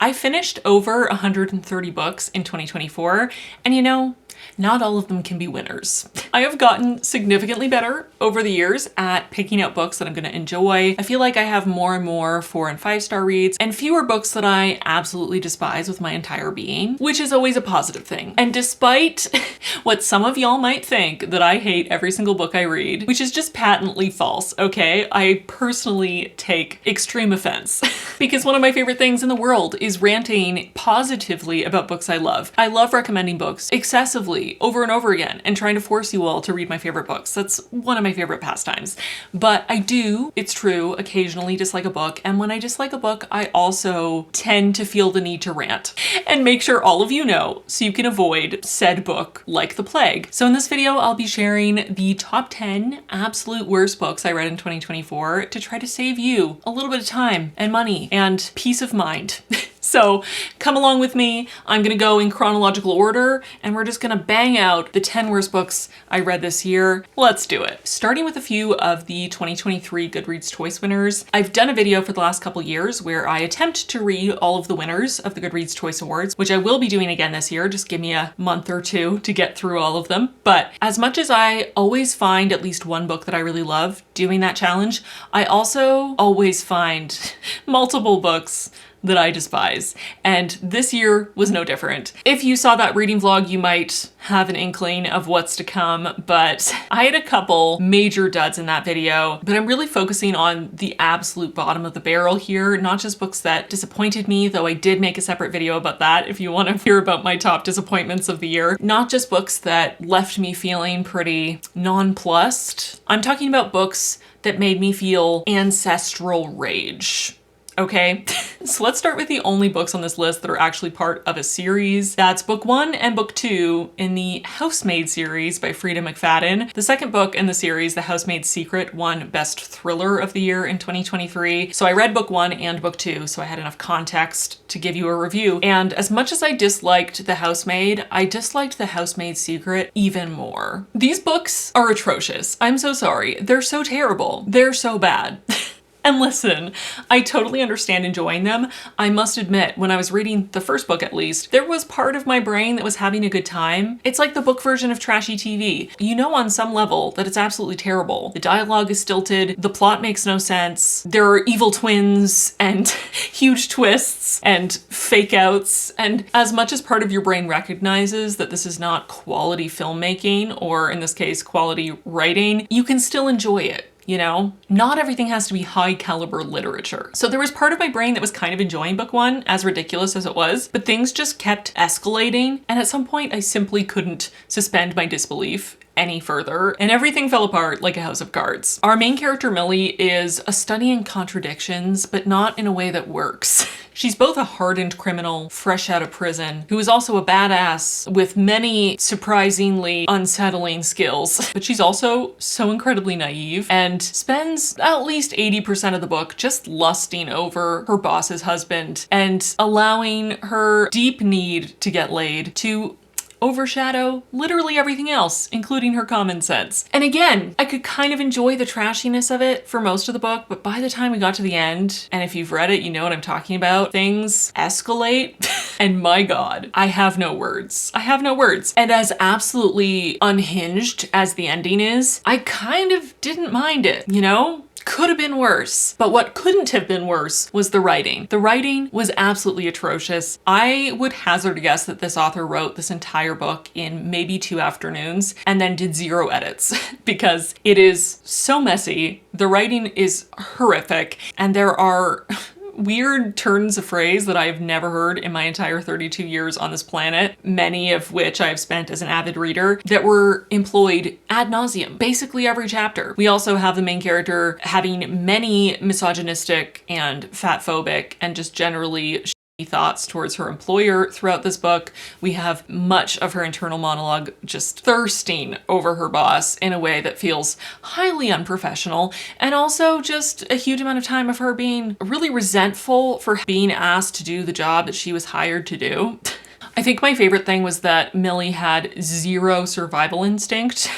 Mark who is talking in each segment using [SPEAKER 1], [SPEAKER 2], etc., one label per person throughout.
[SPEAKER 1] I finished over 130 books in 2024, and you know, not all of them can be winners. I have gotten significantly better over the years at picking out books that I'm gonna enjoy. I feel like I have more and more 4 and 5-star reads and fewer books that I absolutely despise with my entire being, which is always a positive thing. And despite what some of y'all might think that I hate every single book I read, which is just patently false, okay? I personally take extreme offense because one of my favorite things in the world is ranting positively about books I love. I love recommending books excessively over and over again and trying to force you all to read my favorite books. That's one of my favorite pastimes. But I do, it's true, occasionally dislike a book. And when I dislike a book, I also tend to feel the need to rant and make sure all of you know so you can avoid said book like the plague. So in this video, I'll be sharing the top 10 absolute worst books I read in 2024 to try to save you a little bit of time and money and peace of mind. So come along with me. I'm gonna go in chronological order and we're just gonna bang out the 10 worst books I read this year. Let's do it. Starting with a few of the 2023 Goodreads Choice winners. I've done a video for the last couple years where I attempt to read all of the winners of the Goodreads Choice Awards, which I will be doing again this year. Just give me a month or two to get through all of them. But as much as I always find at least one book that I really love doing that challenge, I also always find multiple books that I despise. And this year was no different. If you saw that reading vlog, you might have an inkling of what's to come, but I had a couple major duds in that video, but I'm really focusing on the absolute bottom of the barrel here, not just books that disappointed me, though I did make a separate video about that if you want to hear about my top disappointments of the year. Not just books that left me feeling pretty nonplussed. I'm talking about books that made me feel ancestral rage. Okay, so let's start with the only books on this list that are actually part of a series. That's book 1 and book 2 in the Housemaid series by Freida McFadden. The second book in the series, The Housemaid's Secret, won Best Thriller of the Year in 2023. So I read book 1 and book 2, so I had enough context to give you a review. And as much as I disliked The Housemaid, I disliked The Housemaid's Secret even more. These books are atrocious. I'm so sorry. They're so terrible. They're so bad. And listen, I totally understand enjoying them. I must admit, when I was reading the first book at least, there was part of my brain that was having a good time. It's like the book version of trashy TV. You know on some level that it's absolutely terrible. The dialogue is stilted, the plot makes no sense, there are evil twins and huge twists and fake outs, and as much as part of your brain recognizes that this is not quality filmmaking, or in this case, quality writing, you can still enjoy it. You know, not everything has to be high caliber literature. So there was part of my brain that was kind of enjoying book 1, as ridiculous as it was, but things just kept escalating. And at some point I simply couldn't suspend my disbelief any further, and everything fell apart like a house of cards. Our main character, Millie, is a study in contradictions, but not in a way that works. She's both a hardened criminal, fresh out of prison, who is also a badass with many surprisingly unsettling skills, but she's also so incredibly naive and spends at least 80% of the book just lusting over her boss's husband and allowing her deep need to get laid to overshadow literally everything else, including her common sense. And again, I could kind of enjoy the trashiness of it for most of the book, but by the time we got to the end, and if you've read it, you know what I'm talking about, things escalate. And my God, I have no words. I have no words. And as absolutely unhinged as the ending is, I kind of didn't mind it, you know? Could have been worse. But what couldn't have been worse was the writing. The writing was absolutely atrocious. I would hazard a guess that this author wrote this entire book in maybe 2 afternoons and then did 0 edits because it is so messy. The writing is horrific and there are weird turns of phrase that I've never heard in my entire 32 years on this planet, many of which I've spent as an avid reader, that were employed ad nauseum, basically every chapter. We also have the main character having many misogynistic and fatphobic and just generally thoughts towards her employer throughout this book. We have much of her internal monologue just thirsting over her boss in a way that feels highly unprofessional, and also just a huge amount of time of her being really resentful for being asked to do the job that she was hired to do. I think my favorite thing was that Millie had zero survival instinct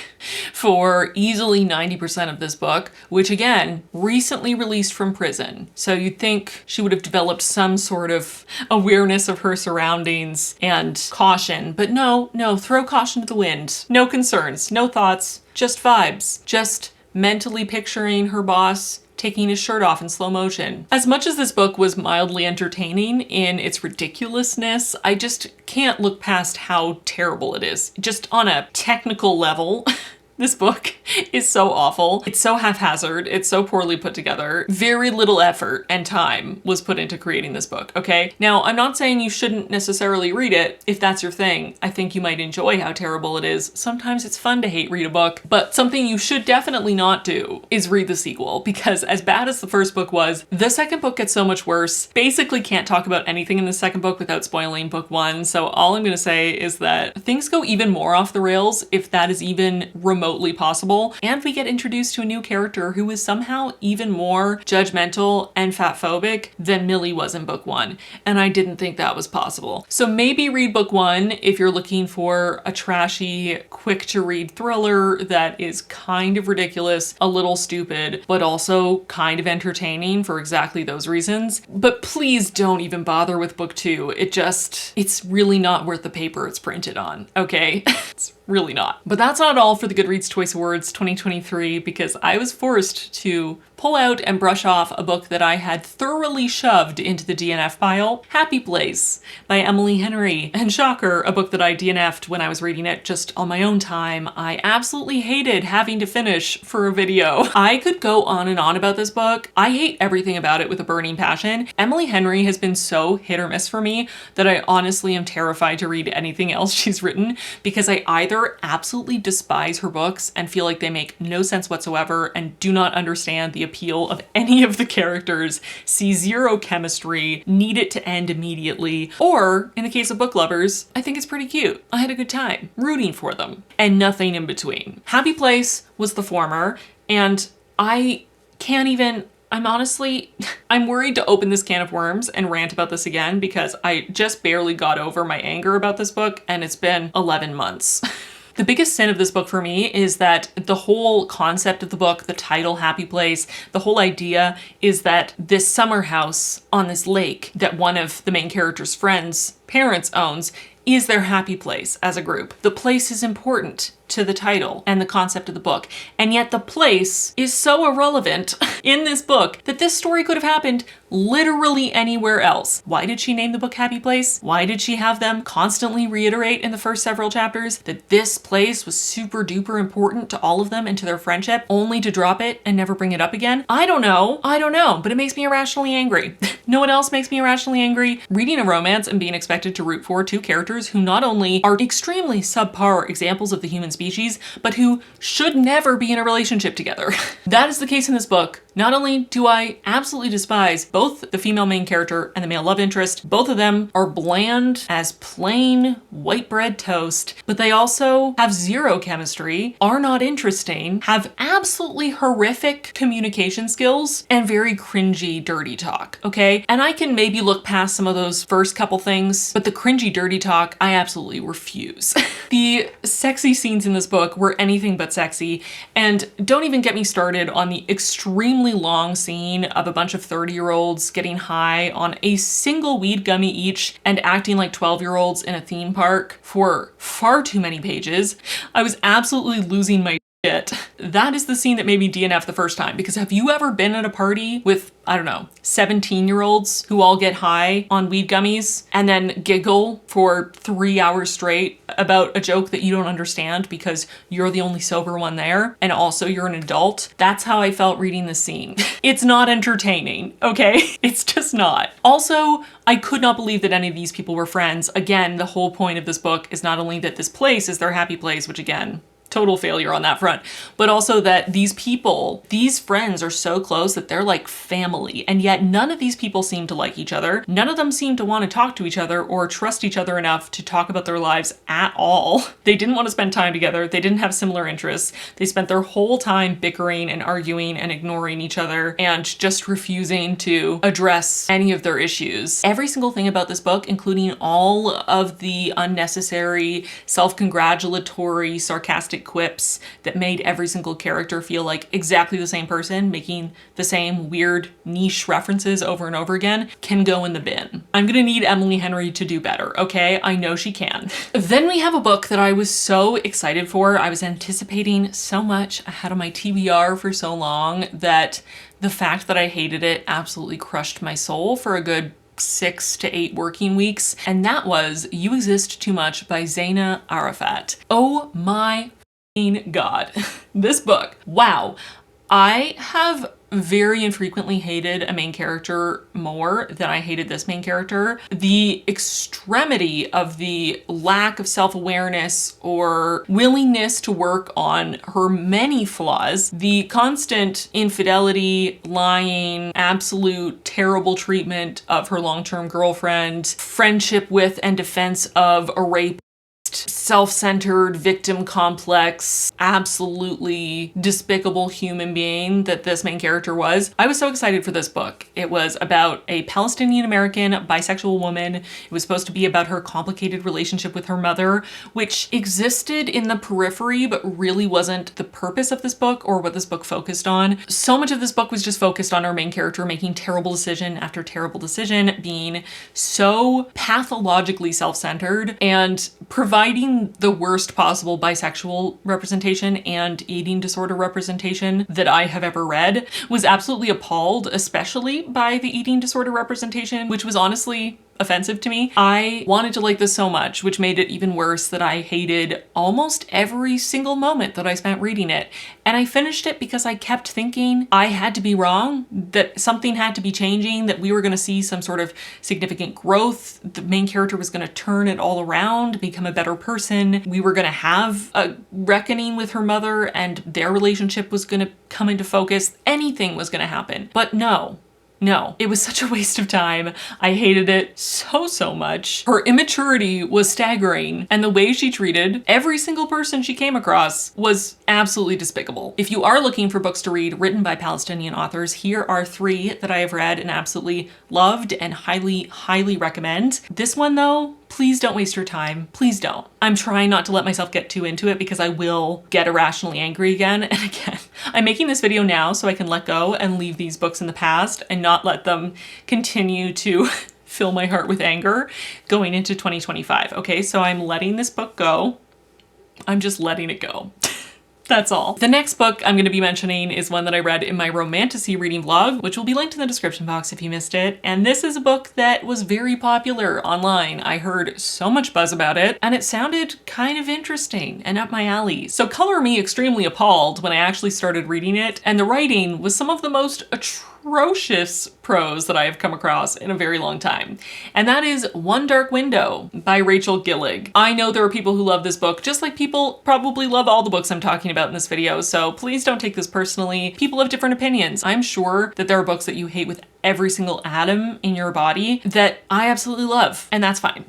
[SPEAKER 1] for easily 90% of this book, which again, recently released from prison. So you'd think she would have developed some sort of awareness of her surroundings and caution, but no, throw caution to the wind. No concerns, no thoughts, just vibes, just mentally picturing her boss taking his shirt off in slow motion. As much as this book was mildly entertaining in its ridiculousness, I just can't look past how terrible it is. Just on a technical level, this book is so awful. It's so haphazard. It's so poorly put together. Very little effort and time was put into creating this book, okay? Now, I'm not saying you shouldn't necessarily read it if that's your thing. I think you might enjoy how terrible it is. Sometimes it's fun to hate read a book, but something you should definitely not do is read the sequel, because as bad as the first book was, the second book gets so much worse. Basically can't talk about anything in the second book without spoiling book one, so all I'm gonna say is that things go even more off the rails if that is even remotely possible, and we get introduced to a new character who is somehow even more judgmental and fatphobic than Millie was in book one, and I didn't think that was possible. So maybe read book one if you're looking for a trashy, quick to read thriller that is kind of ridiculous, a little stupid, but also kind of entertaining for exactly those reasons. But please don't even bother with book two. It's really not worth the paper it's printed on, okay? It's really not. But that's not all for the Goodreads Choice Awards 2023, because I was forced to pull out and brush off a book that I had thoroughly shoved into the DNF pile, Happy Place by Emily Henry. And shocker, a book that I DNF'd when I was reading it just on my own time. I absolutely hated having to finish for a video. I could go on and on about this book. I hate everything about it with a burning passion. Emily Henry has been so hit or miss for me that I honestly am terrified to read anything else she's written, because I either absolutely despise her books and feel like they make no sense whatsoever and do not understand the appeal of any of the characters, see zero chemistry, need it to end immediately, or in the case of book lovers, I think it's pretty cute. I had a good time rooting for them, and nothing in between. Happy Place was the former, and I'm worried to open this can of worms and rant about this again, because I just barely got over my anger about this book, and it's been 11 months. The biggest sin of this book for me is that the whole concept of the book, the title Happy Place, the whole idea is that this summer house on this lake that one of the main character's friends' parents owns is their happy place as a group. The place is important to the title and the concept of the book, and yet the place is so irrelevant in this book that this story could have happened literally anywhere else. Why did she name the book Happy Place? Why did she have them constantly reiterate in the first several chapters that this place was super duper important to all of them and to their friendship, only to drop it and never bring it up again? I don't know, but it makes me irrationally angry. Know what else makes me irrationally angry? Reading a romance and being expected to root for two characters who not only are extremely subpar examples of the human species, but who should never be in a relationship together. That is the case in this book. Not only do I absolutely despise both the female main character and the male love interest, both of them are bland as plain white bread toast, but they also have zero chemistry, are not interesting, have absolutely horrific communication skills, and very cringy dirty talk, okay? And I can maybe look past some of those first couple things, but the cringy dirty talk, I absolutely refuse. The sexy scenes in this book were anything but sexy, and don't even get me started on the extremely long scene of a bunch of 30-year-olds getting high on a single weed gummy each and acting like 12-year-olds in a theme park for far too many pages. I was absolutely losing my shit. That is the scene that made me DNF the first time, because have you ever been at a party with, I don't know, 17-year-olds who all get high on weed gummies and then giggle for 3 hours straight about a joke that you don't understand because you're the only sober one there, and also you're an adult? That's how I felt reading this scene. It's not entertaining, okay? It's just not. Also, I could not believe that any of these people were friends. Again, the whole point of this book is not only that this place is their happy place, which again, total failure on that front, but also that these people, these friends are so close that they're like family, and yet none of these people seem to like each other. None of them seem to want to talk to each other or trust each other enough to talk about their lives at all. They didn't want to spend time together. They didn't have similar interests. They spent their whole time bickering and arguing and ignoring each other and just refusing to address any of their issues. Every single thing about this book, including all of the unnecessary, self-congratulatory, sarcastic quips that made every single character feel like exactly the same person, making the same weird niche references over and over again, can go in the bin. I'm gonna need Emily Henry to do better, okay? I know she can. Then we have a book that I was so excited for. I was anticipating so much. I had on my TBR for so long that the fact that I hated it absolutely crushed my soul for a good 6 to 8 working weeks, and that was You Exist Too Much by Zaina Arafat. Oh my God. This book, wow. I have very infrequently hated a main character more than I hated this main character. The extremity of the lack of self-awareness or willingness to work on her many flaws, the constant infidelity, lying, absolute terrible treatment of her long-term girlfriend, friendship with and defense of a rape, self-centered, victim complex, absolutely despicable human being that this main character was. I was so excited for this book. It was about a Palestinian-American bisexual woman. It was supposed to be about her complicated relationship with her mother, which existed in the periphery, but really wasn't the purpose of this book or what this book focused on. So much of this book was just focused on our main character making terrible decision after terrible decision, being so pathologically self-centered and providing the worst possible bisexual representation and eating disorder representation that I have ever read. Was absolutely appalled, especially by the eating disorder representation, which was honestly offensive to me. I wanted to like this so much, which made it even worse that I hated almost every single moment that I spent reading it. And I finished it because I kept thinking I had to be wrong, that something had to be changing, that we were going to see some sort of significant growth. The main character was going to turn it all around, become a better person. We were going to have a reckoning with her mother and their relationship was going to come into focus. Anything was going to happen. But no. No, it was such a waste of time. I hated it so much. Her immaturity was staggering, and the way she treated every single person she came across was absolutely despicable. If you are looking for books to read written by Palestinian authors, here are 3 that I have read and absolutely loved and highly recommend. This one though, please don't waste your time. Please don't. I'm trying not to let myself get too into it because I will get irrationally angry again and again. I'm making this video now so I can let go and leave these books in the past and not let them continue to fill my heart with anger going into 2025. Okay, so I'm letting this book go. I'm just letting it go. That's all. The next book I'm going to be mentioning is one that I read in my romantasy reading vlog, which will be linked in the description box if you missed it. And this is a book that was very popular online. I heard so much buzz about it, and it sounded kind of interesting and up my alley. So color me extremely appalled when I actually started reading it, and the writing was some of the most atrocious prose that I have come across in a very long time. And that is One Dark Window by Rachel Gillig. I know there are people who love this book, just like people probably love all the books I'm talking about in this video, so please don't take this personally. People have different opinions. I'm sure that there are books that you hate with every single atom in your body that I absolutely love, and that's fine.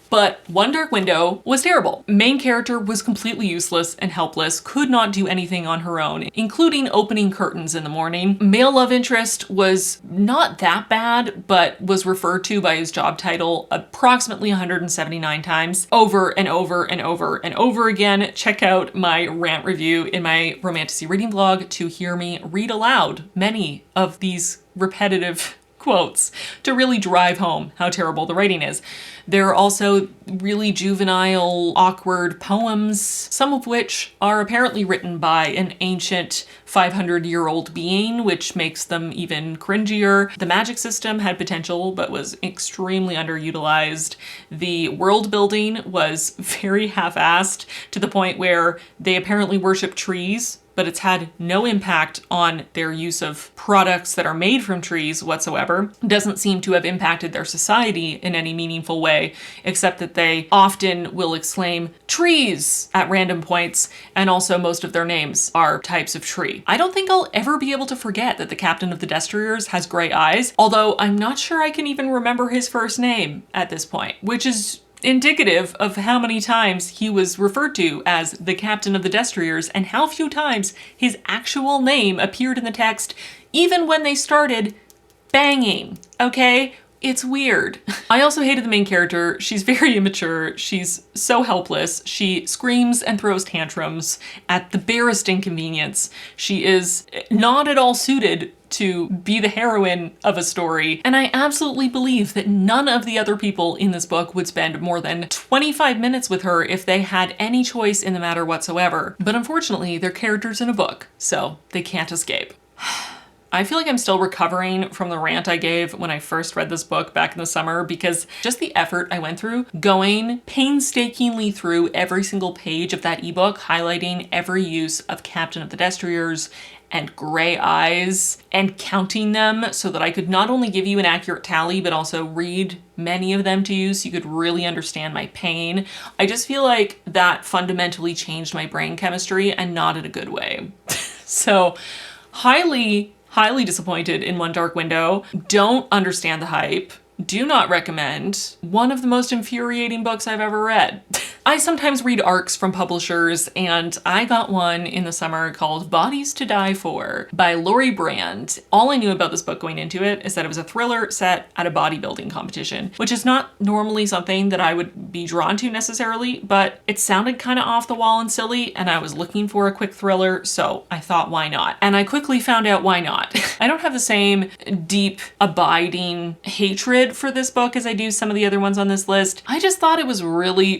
[SPEAKER 1] But One Dark Window was terrible. Main character was completely useless and helpless, could not do anything on her own, including opening curtains in the morning. Male love interest was not that bad, but was referred to by his job title approximately 179 times, over and over and over and over again. Check out my rant review in my romantasy reading vlog to hear me read aloud many of these repetitive quotes to really drive home how terrible the writing is. There are also really juvenile, awkward poems, some of which are apparently written by an ancient 500-year-old being, which makes them even cringier. The magic system had potential, but was extremely underutilized. The world building was very half-assed to the point where they apparently worship trees but it's had no impact on their use of products that are made from trees whatsoever. It doesn't seem to have impacted their society in any meaningful way, except that they often will exclaim trees at random points, and also most of their names are types of tree. I don't think I'll ever be able to forget that the captain of the Destriers has gray eyes, although I'm not sure I can even remember his first name at this point, which is indicative of how many times he was referred to as the captain of the Destriers and how few times his actual name appeared in the text, even when they started banging, okay? It's weird. I also hated the main character. She's very immature. She's so helpless. She screams and throws tantrums at the barest inconvenience. She is not at all suited to be the heroine of a story. And I absolutely believe that none of the other people in this book would spend more than 25 minutes with her if they had any choice in the matter whatsoever. But unfortunately, they're characters in a book, so they can't escape. I feel like I'm still recovering from the rant I gave when I first read this book back in the summer, because just the effort I went through going painstakingly through every single page of that ebook, highlighting every use of Captain of the Destriers and gray eyes and counting them so that I could not only give you an accurate tally, but also read many of them to you so you could really understand my pain. I just feel like that fundamentally changed my brain chemistry, and not in a good way. So highly disappointed in One Dark Window. Don't understand the hype. Do not recommend. One of the most infuriating books I've ever read. I sometimes read arcs from publishers, and I got one in the summer called Bodies to Die For by Lori Brand. All I knew about this book going into it is that it was a thriller set at a bodybuilding competition, which is not normally something that I would be drawn to necessarily, but it sounded kind of off the wall and silly, and I was looking for a quick thriller, so I thought, why not? And I quickly found out why not. I don't have the same deep, abiding hatred for this book as I do some of the other ones on this list. I just thought it was really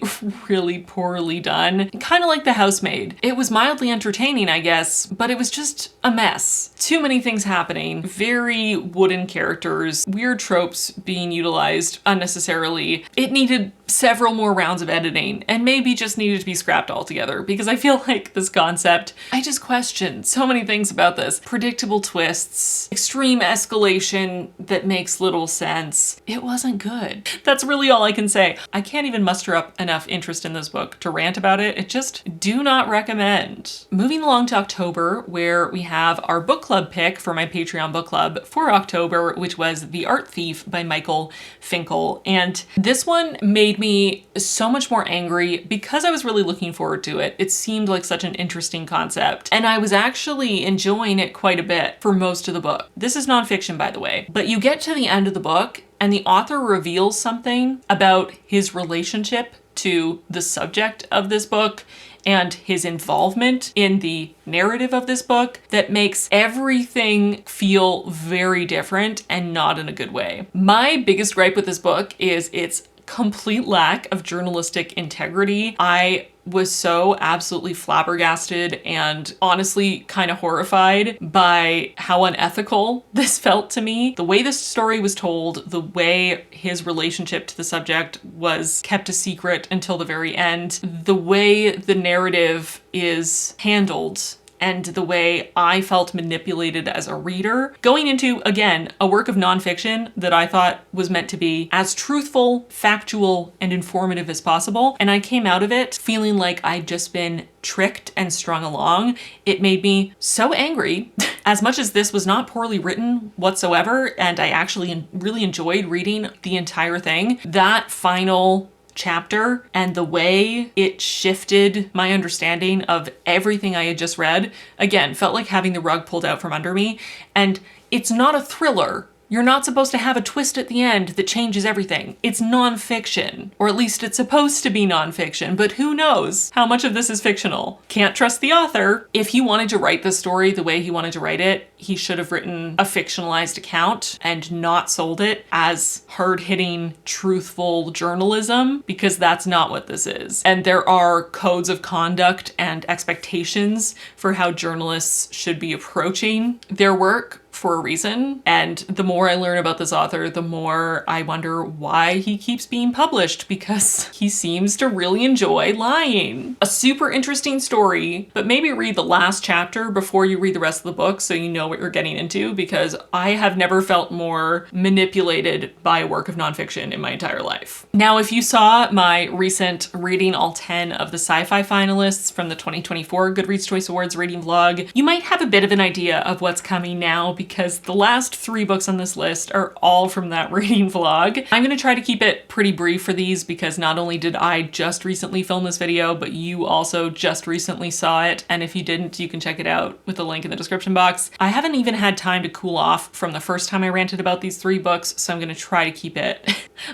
[SPEAKER 1] poorly done. Kind of like The Housemaid. It was mildly entertaining, I guess, but it was just a mess. Too many things happening, very wooden characters, weird tropes being utilized unnecessarily. It needed several more rounds of editing, and maybe just needed to be scrapped altogether, because I feel like this concept, I just questioned so many things about this. Predictable twists, extreme escalation that makes little sense. It wasn't good. That's really all I can say. I can't even muster up enough interest in this book to rant about it. It just do not recommend. Moving along to October, where we have our book club pick for my Patreon book club for October, which was The Art Thief by Michael Finkel. And this one made me so much more angry because I was really looking forward to it. It seemed like such an interesting concept, and I was actually enjoying it quite a bit for most of the book. This is nonfiction, by the way, but you get to the end of the book and the author reveals something about his relationship to the subject of this book and his involvement in the narrative of this book that makes everything feel very different and not in a good way. My biggest gripe with this book is its complete lack of journalistic integrity. I was so absolutely flabbergasted and honestly kind of horrified by how unethical this felt to me. The way this story was told, the way his relationship to the subject was kept a secret until the very end, the way the narrative is handled, and the way I felt manipulated as a reader. Going into, again, a work of nonfiction that I thought was meant to be as truthful, factual, and informative as possible. And I came out of it feeling like I'd just been tricked and strung along. It made me so angry. As much as this was not poorly written whatsoever, and I actually really enjoyed reading the entire thing, that final chapter and the way it shifted my understanding of everything I had just read, again, felt like having the rug pulled out from under me. And it's not a thriller. You're not supposed to have a twist at the end that changes everything. It's nonfiction, or at least it's supposed to be nonfiction, but who knows how much of this is fictional? Can't trust the author. If he wanted to write this story the way he wanted to write it, he should have written a fictionalized account and not sold it as hard-hitting, truthful journalism, because that's not what this is. And there are codes of conduct and expectations for how journalists should be approaching their work for a reason. And the more I learn about this author, the more I wonder why he keeps being published, because he seems to really enjoy lying. A super interesting story, but maybe read the last chapter before you read the rest of the book so you know what you're getting into, because I have never felt more manipulated by a work of nonfiction in my entire life. Now, if you saw my recent reading all 10 of the sci-fi finalists from the 2024 Goodreads Choice Awards reading vlog, you might have a bit of an idea of what's coming now, because the last 3 books on this list are all from that reading vlog. I'm gonna try to keep it pretty brief for these, because not only did I just recently film this video, but you also just recently saw it. And if you didn't, you can check it out with the link in the description box. I haven't even had time to cool off from the first time I ranted about these 3 books, so I'm gonna try to keep it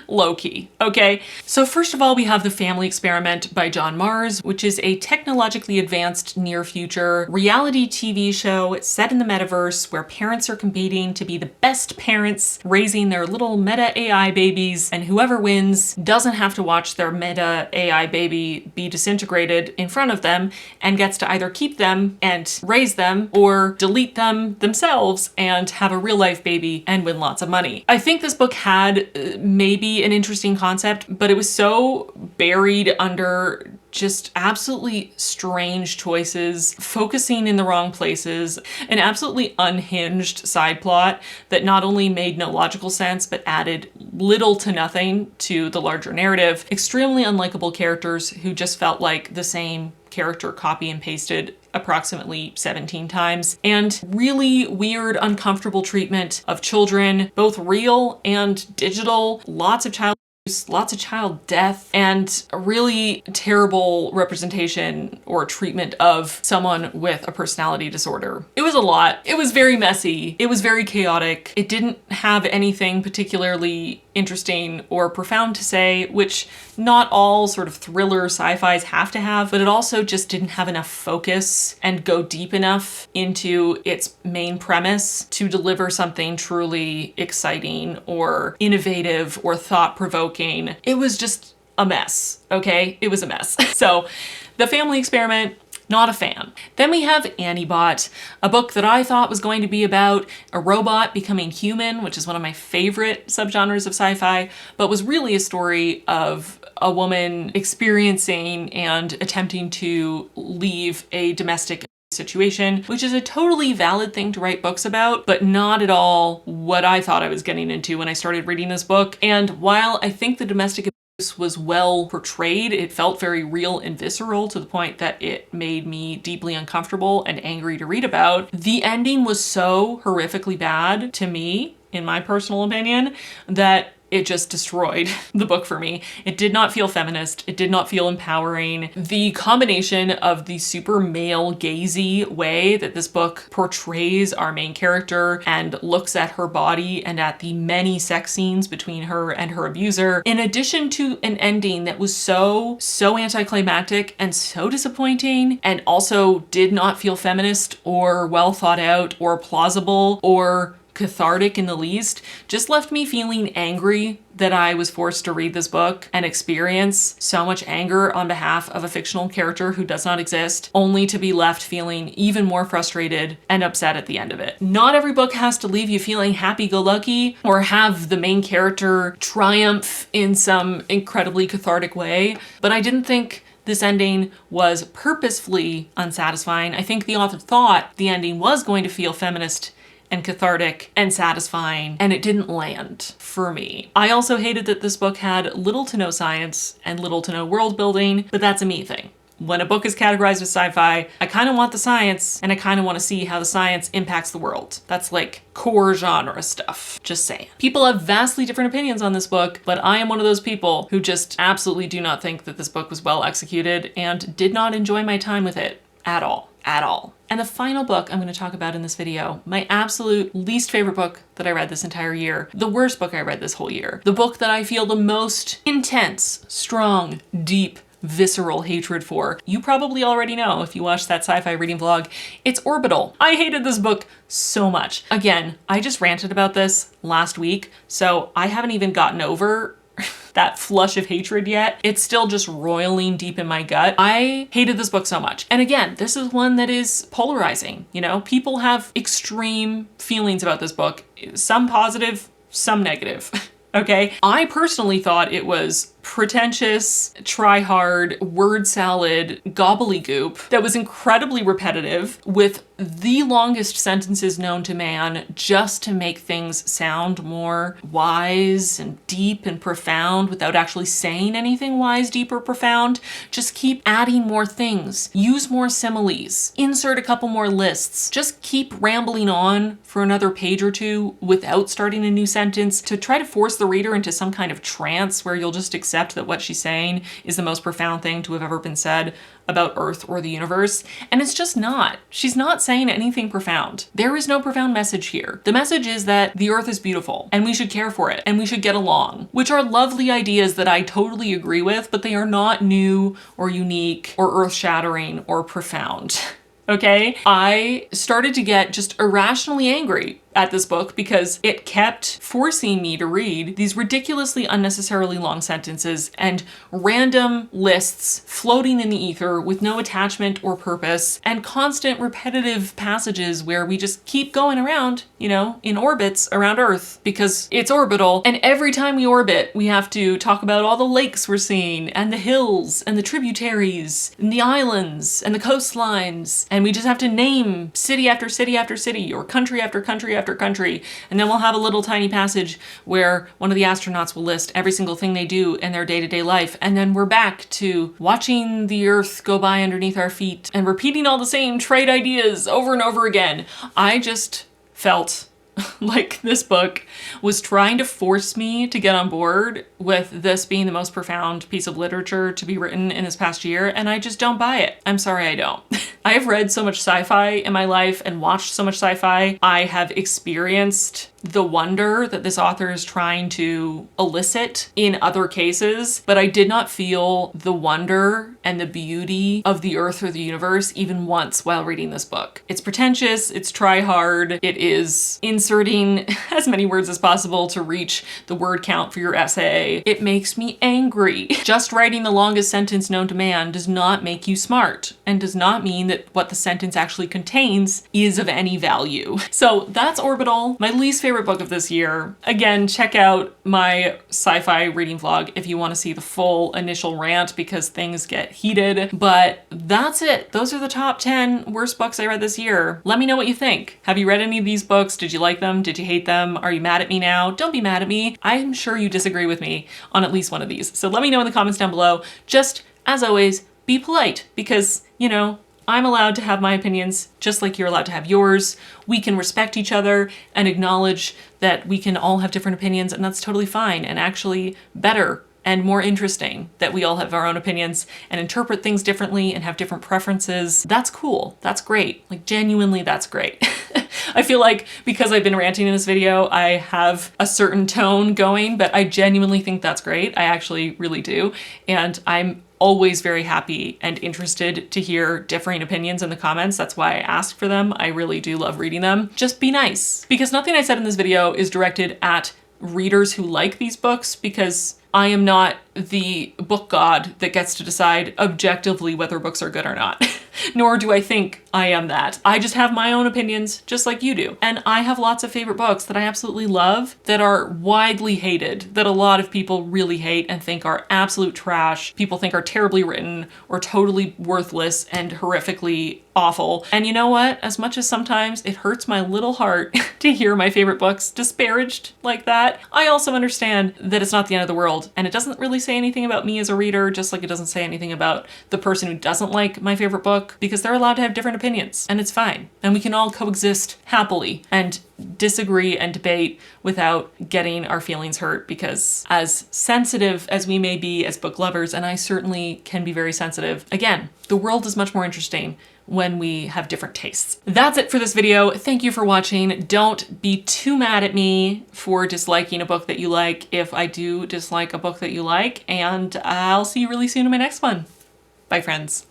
[SPEAKER 1] low-key, okay? So first of all, we have The Family Experiment by John Mars, which is a technologically advanced near-future reality TV show set in the metaverse where parents are competing to be the best parents, raising their little meta AI babies, and whoever wins doesn't have to watch their meta AI baby be disintegrated in front of them and gets to either keep them and raise them or delete them themselves and have a real life baby and win lots of money. I think this book had maybe an interesting concept, but it was so buried under just absolutely strange choices, focusing in the wrong places, an absolutely unhinged side plot that not only made no logical sense, but added little to nothing to the larger narrative, extremely unlikable characters who just felt like the same character copy and pasted approximately 17 times, and really weird, uncomfortable treatment of children, both real and digital, lots of child abuse, lots of child death, and a really terrible representation or treatment of someone with a personality disorder. It was a lot. It was very messy. It was very chaotic. It didn't have anything particularly interesting or profound to say, which not all sort of thriller sci-fis have to have, but it also just didn't have enough focus and go deep enough into its main premise to deliver something truly exciting or innovative or thought-provoking. It was just a mess, okay? It was a mess. So, The Family Experiment, not a fan. Then we have Antibot, a book that I thought was going to be about a robot becoming human, which is one of my favorite subgenres of sci-fi, but was really a story of a woman experiencing and attempting to leave a domestic situation, which is a totally valid thing to write books about, but not at all what I thought I was getting into when I started reading this book. And while I think the domestic was well portrayed, it felt very real and visceral to the point that it made me deeply uncomfortable and angry to read about. The ending was so horrifically bad to me, in my personal opinion, that it just destroyed the book for me. It did not feel feminist. It did not feel empowering. The combination of the super male gazy way that this book portrays our main character and looks at her body and at the many sex scenes between her and her abuser, in addition to an ending that was so anticlimactic and so disappointing, and also did not feel feminist or well thought out or plausible or cathartic in the least, just left me feeling angry that I was forced to read this book and experience so much anger on behalf of a fictional character who does not exist, only to be left feeling even more frustrated and upset at the end of it. Not every book has to leave you feeling happy-go-lucky or have the main character triumph in some incredibly cathartic way, but I didn't think this ending was purposefully unsatisfying. I think the author thought the ending was going to feel feminist and cathartic and satisfying, and it didn't land for me. I also hated that this book had little to no science and little to no world building, but that's a me thing. When a book is categorized as sci-fi, I kind of want the science, and I kind of want to see how the science impacts the world. That's like core genre stuff, just saying. People have vastly different opinions on this book, but I am one of those people who just absolutely do not think that this book was well executed and did not enjoy my time with it at all. And the final book I'm going to talk about in this video, my absolute least favorite book that I read this entire year, the worst book I read this whole year, the book that I feel the most intense, strong, deep visceral hatred for. You probably already know if you watched that sci-fi reading vlog, it's Orbital. I hated this book so much. Again, I just ranted about this last week, so I haven't even gotten over that flush of hatred yet. It's still just roiling deep in my gut. I hated this book so much. And again, this is one that is polarizing. You know, people have extreme feelings about this book, some positive, some negative. Okay. I personally thought it was pretentious, try hard, word salad, gobbledygook that was incredibly repetitive with the longest sentences known to man just to make things sound more wise and deep and profound without actually saying anything wise, deep, or profound. Just keep adding more things, use more similes, insert a couple more lists, just keep rambling on for another page or two without starting a new sentence to try to force the reader into some kind of trance where you'll just accept that what she's saying is the most profound thing to have ever been said about Earth or the universe. And it's just not. She's not saying anything profound. There is no profound message here. The message is that the Earth is beautiful and we should care for it and we should get along, which are lovely ideas that I totally agree with, but they are not new or unique or earth-shattering or profound. Okay? I started to get just irrationally angry at this book because it kept forcing me to read these ridiculously unnecessarily long sentences and random lists floating in the ether with no attachment or purpose and constant repetitive passages where we just keep going around, you know, in orbits around Earth because it's orbital. And every time we orbit, we have to talk about all the lakes we're seeing and the hills and the tributaries and the islands and the coastlines. And we just have to name city after city after city or country after country after country, and then we'll have a little tiny passage where one of the astronauts will list every single thing they do in their day-to-day life, and then we're back to watching the Earth go by underneath our feet and repeating all the same trade ideas over and over again. I just felt like this book was trying to force me to get on board with this being the most profound piece of literature to be written in this past year, and I just don't buy it. I'm sorry, I don't. I have read so much sci-fi in my life and watched so much sci-fi. I have experienced the wonder that this author is trying to elicit in other cases, but I did not feel the wonder and the beauty of the Earth or the universe even once while reading this book. It's pretentious, it's try hard, it is inserting as many words as possible to reach the word count for your essay. It makes me angry. Just writing the longest sentence known to man does not make you smart and does not mean that what the sentence actually contains is of any value. So that's Orbital, my least favorite book of this year. Again, check out my sci-fi reading vlog if you want to see the full initial rant because things get heated. But that's it. Those are the top 10 worst books I read this year. Let me know what you think. Have you read any of these books? Did you like them? Did you hate them? Are you mad at me now? Don't be mad at me. I'm sure you disagree with me on at least one of these. So let me know in the comments down below. Just, as always, be polite because, you know, I'm allowed to have my opinions just like you're allowed to have yours. We can respect each other and acknowledge that we can all have different opinions, and that's totally fine and actually better and more interesting that we all have our own opinions and interpret things differently and have different preferences. That's cool. That's great. Like, genuinely, that's great. I feel like because I've been ranting in this video, I have a certain tone going, but I genuinely think that's great. I actually really do. And I'm always very happy and interested to hear differing opinions in the comments. That's why I ask for them. I really do love reading them. Just be nice. Because nothing I said in this video is directed at readers who like these books, because I am not the book god that gets to decide objectively whether books are good or not. Nor do I think I am that. I just have my own opinions, just like you do. And I have lots of favorite books that I absolutely love that are widely hated, that a lot of people really hate and think are absolute trash. People think are terribly written or totally worthless and horrifically awful. And you know what? As much as sometimes it hurts my little heart to hear my favorite books disparaged like that, I also understand that it's not the end of the world. And it doesn't really say anything about me as a reader, just like it doesn't say anything about the person who doesn't like my favorite book, because they're allowed to have different opinions and it's fine. And we can all coexist happily and disagree and debate without getting our feelings hurt, because as sensitive as we may be as book lovers, and I certainly can be very sensitive, again, the world is much more interesting when we have different tastes. That's it for this video. Thank you for watching. Don't be too mad at me for disliking a book that you like if I do dislike a book that you like, and I'll see you really soon in my next one. Bye, friends.